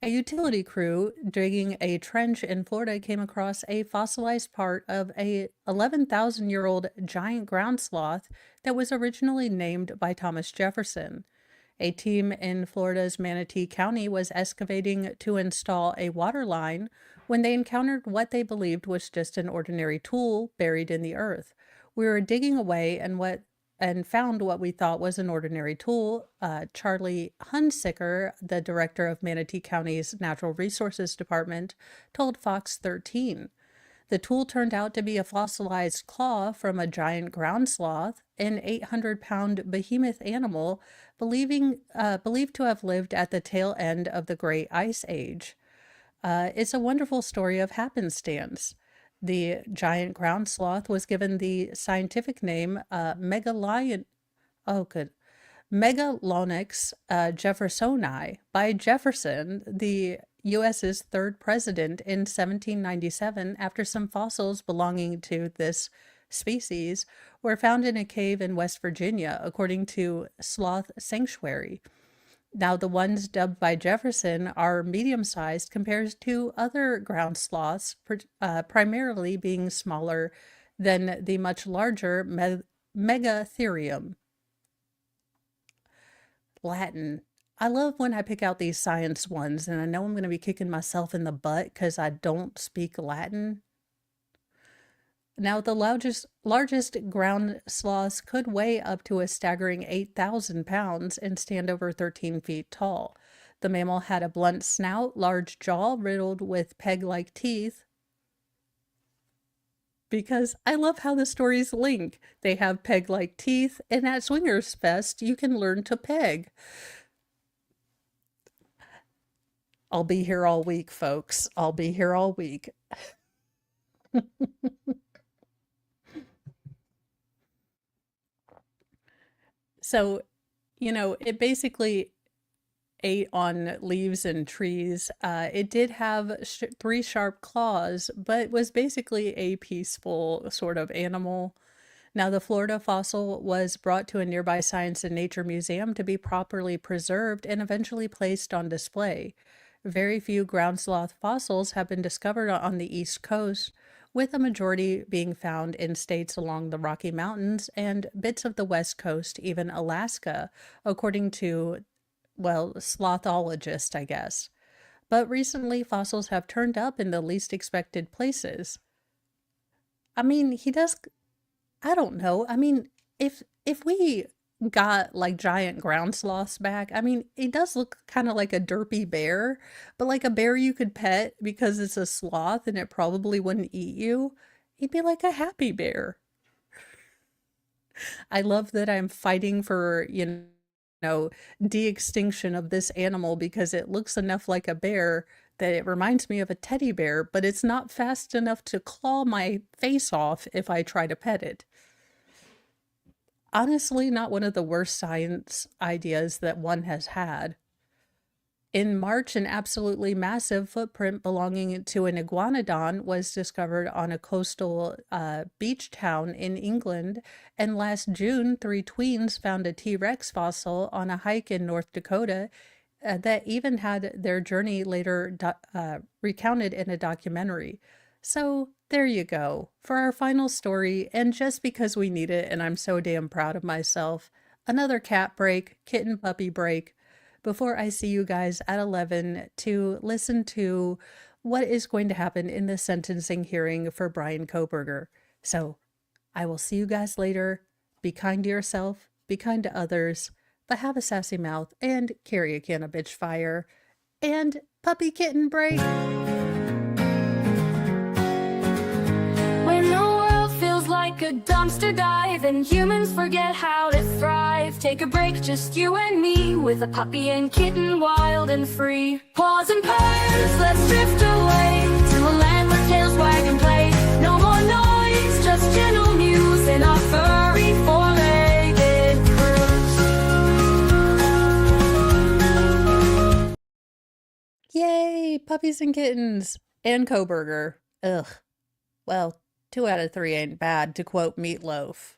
A utility crew digging a trench in Florida came across a fossilized part of a 11,000-year-old giant ground sloth that was originally named by Thomas Jefferson. A team in Florida's Manatee County was excavating to install a water line when they encountered what they believed was just an ordinary tool buried in the earth. We were digging away and found what we thought was an ordinary tool. Charlie Hunsicker, the director of Manatee County's Natural Resources Department, told Fox 13. The tool turned out to be a fossilized claw from a giant ground sloth, an 800-pound behemoth animal believed to have lived at the tail end of the Great Ice Age. It's a wonderful story of happenstance. The giant ground sloth was given the scientific name Megalonix jeffersoni by Jefferson, the U.S.'s third president, in 1797, after some fossils belonging to this species were found in a cave in West Virginia, according to Sloth Sanctuary. Now, the ones dubbed by Jefferson are medium-sized compared to other ground sloths, primarily being smaller than the much larger Megatherium. Latin. I love when I pick out these science ones, and I know I'm going to be kicking myself in the butt because I don't speak Latin. Now, the largest ground sloths could weigh up to a staggering 8,000 pounds and stand over 13 feet tall. The mammal had a blunt snout, large jaw riddled with peg-like teeth. Because I love how the stories link. They have peg-like teeth, and at Swingers Fest, you can learn to peg. I'll be here all week, folks. I'll be here all week. So, it basically ate on leaves and trees. It did have 3 sharp claws, but was basically a peaceful sort of animal. Now, the Florida fossil was brought to a nearby Science and Nature museum to be properly preserved and eventually placed on display. Very few ground sloth fossils have been discovered on the East Coast, with a majority being found in states along the Rocky Mountains and bits of the West Coast, even Alaska, according to, slothologists, I guess. But recently, fossils have turned up in the least expected places. I mean, I don't know. I mean, if we got like giant ground sloths back, I mean, it does look kind of like a derpy bear, but like a bear you could pet because it's a sloth and it probably wouldn't eat you. He'd be like a happy bear. I love that I'm fighting for, de-extinction of this animal because it looks enough like a bear that it reminds me of a teddy bear, but it's not fast enough to claw my face off if I try to pet it. Honestly, not one of the worst science ideas that one has had. In March, an absolutely massive footprint belonging to an iguanodon was discovered on a coastal beach town in England, and last June, 3 tweens found a T-Rex fossil on a hike in North Dakota that even had their journey later recounted in a documentary. So there you go, for our final story, and just because we need it and I'm so damn proud of myself, another cat break, kitten puppy break, before I see you guys at 11 to listen to what is going to happen in the sentencing hearing for Brian Koberger. So I will see you guys later. Be kind to yourself, be kind to others, but have a sassy mouth and carry a can of bitch fire. And puppy kitten break. When the world feels like a dumpster dive and humans forget how to thrive, take a break, just you and me, with a puppy and kitten, wild and free. Paws and purrs, let's drift away to a land where tails wag and play. No more noise, just gentle muse in our furry four-legged cruise. Yay, puppies and kittens. And Coburger. Ugh. Well, 2 out of 3 ain't bad, to quote Meatloaf.